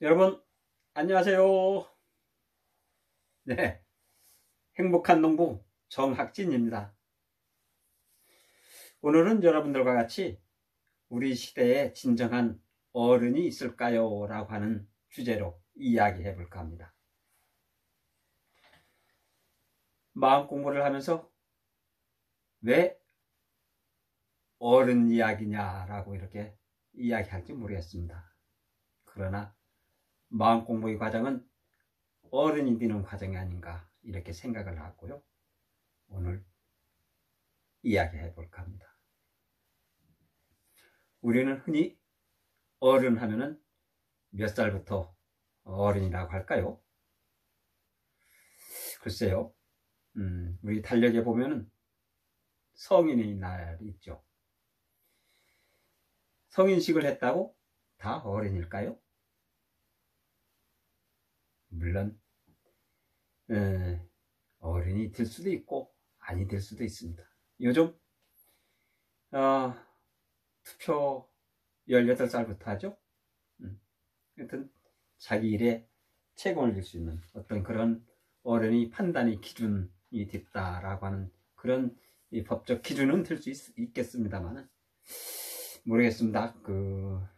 여러분 안녕하세요. 네, 행복한 농부 정학진입니다. 오늘은 여러분들과 같이 우리 시대에 진정한 어른이 있을까요? 라고 하는 주제로 이야기해 볼까 합니다. 마음 공부를 하면서 왜 어른 이야기냐라고 이렇게 이야기할지 모르겠습니다. 그러나 마음 공부의 과정은 어른이 되는 과정이 아닌가 이렇게 생각을 하고요. 오늘 이야기해 볼까 합니다. 우리는 흔히 어른 하면은 몇 살부터 어른이라고 할까요? 글쎄요. 우리 달력에 보면은 성인의 날이 있죠. 성인식을 했다고 다 어른일까요? 물론 어른이 될 수도 있고 아니 될 수도 있습니다. 요즘 투표 18살부터 하죠. 하여튼 자기 일에 책임을 질 수 있는 어떤 그런 어른이 판단의 기준이 됐다라고 하는 그런 법적 기준은 될 수 있겠습니다만 모르겠습니다. 18,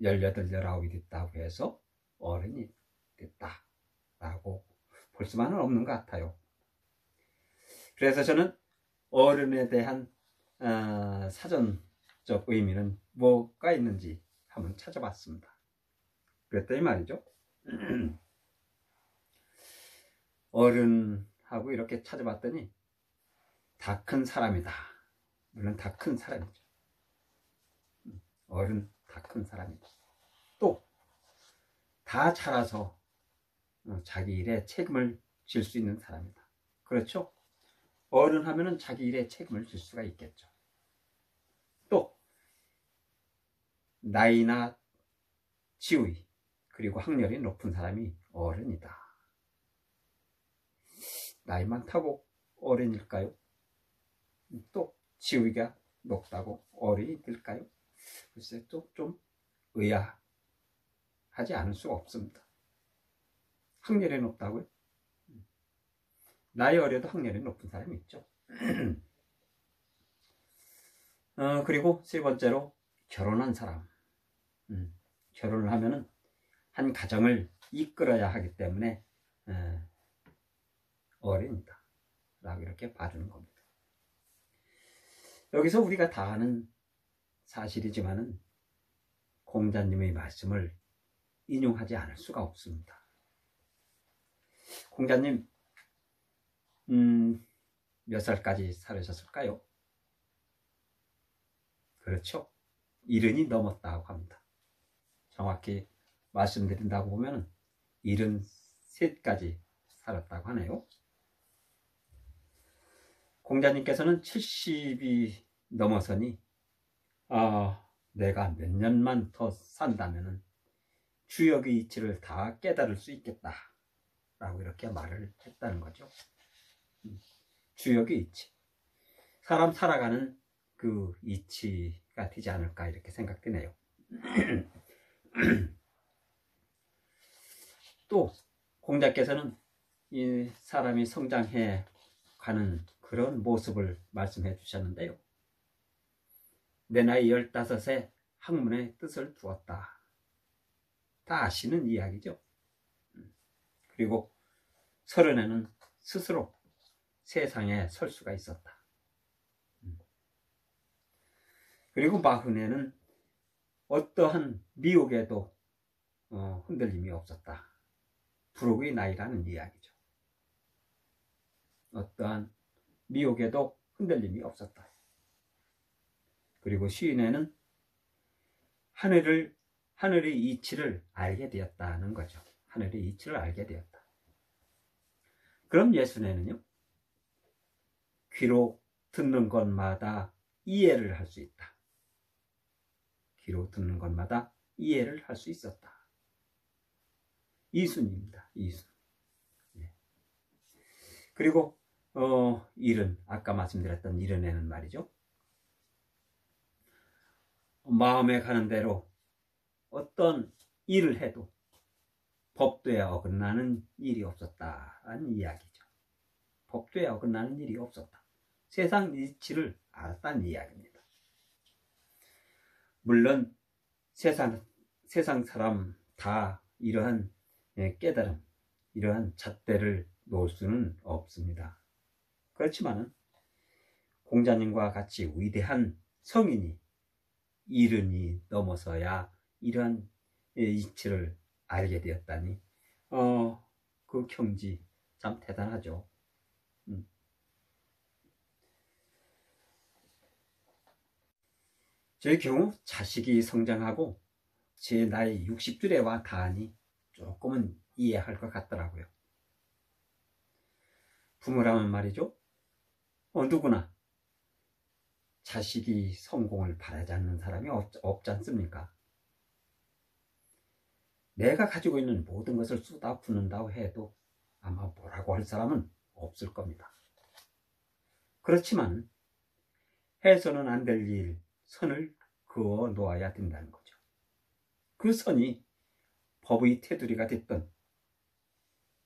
19이 됐다고 해서 어른이 됐다라고 볼 수만은 없는 것 같아요. 그래서 저는 어른에 대한 사전적 의미는 뭐가 있는지 한번 찾아봤습니다. 그랬더니 말이죠. 어른하고 이렇게 찾아봤더니 다 큰 사람이다. 물론 다 큰 사람이죠. 어른 다 큰 사람이다. 또 다 자라서 자기 일에 책임을 질 수 있는 사람이다. 그렇죠? 어른 하면은 자기 일에 책임을 질 수가 있겠죠. 또 나이나 지위 그리고 학렬이 높은 사람이 어른이다. 나이 많다고 어른일까요? 또 지위가 높다고 어른이 될까요? 글쎄 또 좀 의아하지 않을 수가 없습니다. 학렬이 높다고요? 나이 어려도 학렬이 높은 사람이 있죠. 그리고 세 번째로 결혼한 사람. 결혼을 하면은 한 가정을 이끌어야 하기 때문에 어른이다 라고 이렇게 봐주는 겁니다. 여기서 우리가 다 아는 사실이지만은 공자님의 말씀을 인용하지 않을 수가 없습니다. 공자님 몇 살까지 살으셨을까요? 그렇죠. 70이 넘었다고 합니다. 정확히 말씀드린다고 보면 73까지 살았다고 하네요. 공자님께서는 70이 넘어서니 내가 몇 년만 더 산다면 주역의 이치를 다 깨달을 수 있겠다 라고 이렇게 말을 했다는 거죠. 주역의 이치, 사람 살아가는 그 이치가 되지 않을까 이렇게 생각되네요. 또 공자께서는 이 사람이 성장해 가는 그런 모습을 말씀해 주셨는데요. 내 나이 15에 학문의 뜻을 두었다. 다 아시는 이야기죠. 그리고 30에는 스스로 세상에 설 수가 있었다. 그리고 40에는 어떠한 미혹에도 흔들림이 없었다. 불혹의 나이라는 이야기죠. 어떠한 미혹에도 흔들림이 없었다. 그리고 50에는 하늘의 이치를 알게 되었다는 거죠. 하늘의 이치를 알게 되었다. 그럼 60에는요, 귀로 듣는 것마다 이해를 할 수 있다. 귀로 듣는 것마다 이해를 할 수 있었다. 이순입니다. 이순. 네. 그리고 70, 아까 말씀드렸던 70에는 말이죠. 마음에 가는 대로 어떤 일을 해도 법도에 어긋나는 일이 없었다는 이야기죠. 법도에 어긋나는 일이 없었다. 세상 이치를 알았다는 이야기입니다. 물론 세상 사람 다 이러한 깨달음, 이러한 잣대를 놓을 수는 없습니다. 그렇지만 공자님과 같이 위대한 성인이 이른이 넘어서야 이러한 이치를 알게 되었다니 그 경지 참 대단하죠. 저의 경우 자식이 성장하고 제 나이 60줄에 와 닿으니 조금은 이해할 것 같더라고요. 부모라면 말이죠. 누구나 자식이 성공을 바라지 않는 사람이 없지 않습니까? 내가 가지고 있는 모든 것을 쏟아 붓는다고 해도 아마 뭐라고 할 사람은 없을 겁니다. 그렇지만 해서는 안 될 일, 선을 그어 놓아야 된다는 거죠. 그 선이 법의 테두리가 됐든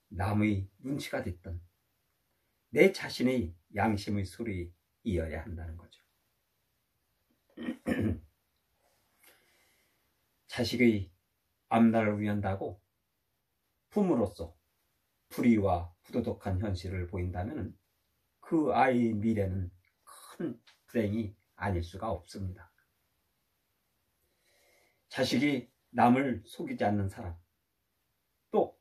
남의 눈치가 됐든 내 자신의 양심의 소리이어야 한다는 거죠. 자식의 앞날을 위한다고 부모로서 불의와 부도덕한 현실을 보인다면 그 아이의 미래는 큰 불행이 아닐 수가 없습니다. 자식이 남을 속이지 않는 사람, 또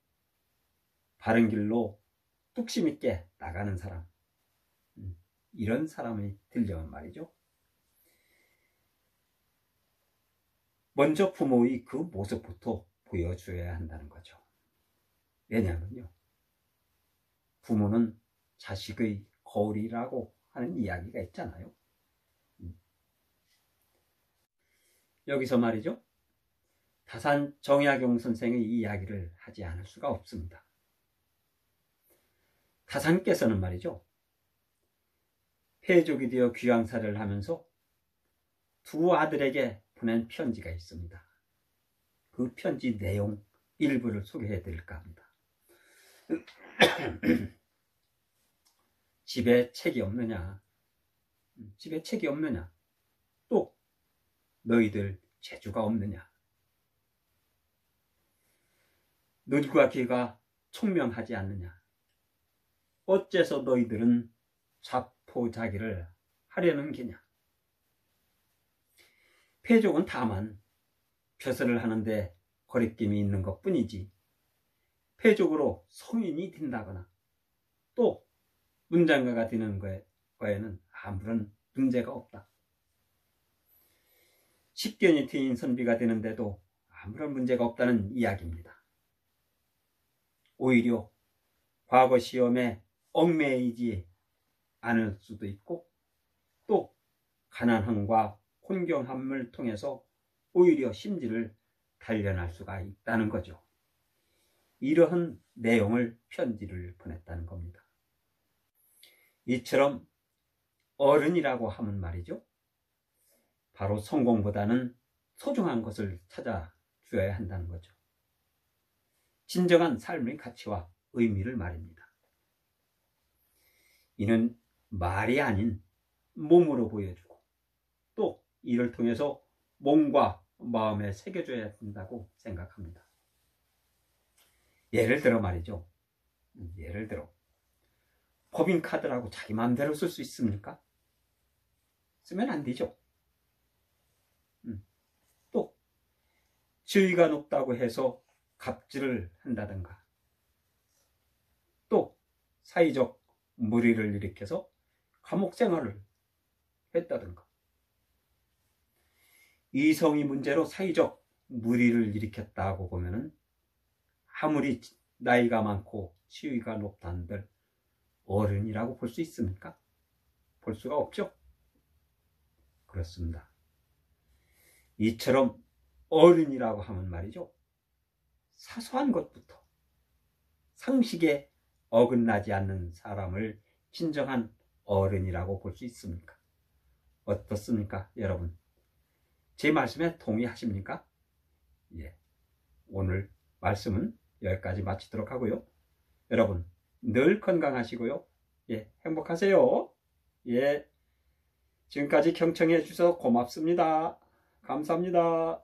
바른 길로 뚝심 있게 나가는 사람, 이런 사람이 되려면 말이죠. 먼저 부모의 그 모습부터 보여줘야 한다는 거죠. 왜냐하면요, 부모는 자식의 거울이라고 하는 이야기가 있잖아요. 여기서 말이죠, 다산 정약용 선생의 이야기를 하지 않을 수가 없습니다. 다산께서는 말이죠, 폐족이 되어 귀양살이를 하면서 두 아들에게 보낸 편지가 있습니다. 그 편지 내용 일부를 소개해 드릴까 합니다. 집에 책이 없느냐? 집에 책이 없느냐? 또 너희들 재주가 없느냐? 눈과 귀가 총명하지 않느냐? 어째서 너희들은 자포자기를 하려는 게냐? 폐족은 다만 벼슬을 하는데 거리낌이 있는 것 뿐이지 폐족으로 성인이 된다거나 또 문장가가 되는 거에는 아무런 문제가 없다. 십견이 트인 선비가 되는데도 아무런 문제가 없다는 이야기입니다. 오히려 과거 시험에 얽매이지 않을 수도 있고 또 가난함과 혼경함을 통해서 오히려 심지를 단련할 수가 있다는 거죠. 이러한 내용을 편지를 보냈다는 겁니다. 이처럼 어른이라고 하면 말이죠, 바로 성공보다는 소중한 것을 찾아주어야 한다는 거죠. 진정한 삶의 가치와 의미를 말입니다. 이는 말이 아닌 몸으로 보여주고 또 이를 통해서 몸과 마음에 새겨줘야 된다고 생각합니다. 예를 들어 말이죠, 예를 들어 법인카드라고 자기 마음대로 쓸 수 있습니까? 쓰면 안 되죠. 또 지위가 높다고 해서 갑질을 한다든가 또 사회적 무리를 일으켜서 감옥 생활을 했다든가 이성의 문제로 사회적 무리를 일으켰다고 보면은 아무리 나이가 많고 지위가 높다 한들 어른이라고 볼 수 있습니까? 볼 수가 없죠. 그렇습니다. 이처럼 어른이라고 하면 말이죠, 사소한 것부터 상식에 어긋나지 않는 사람을 진정한 어른이라고 볼 수 있습니까? 어떻습니까, 여러분? 제 말씀에 동의하십니까? 예. 오늘 말씀은 여기까지 마치도록 하고요. 여러분 늘 건강하시고요. 예, 행복하세요. 예, 지금까지 경청해 주셔서 고맙습니다. 감사합니다.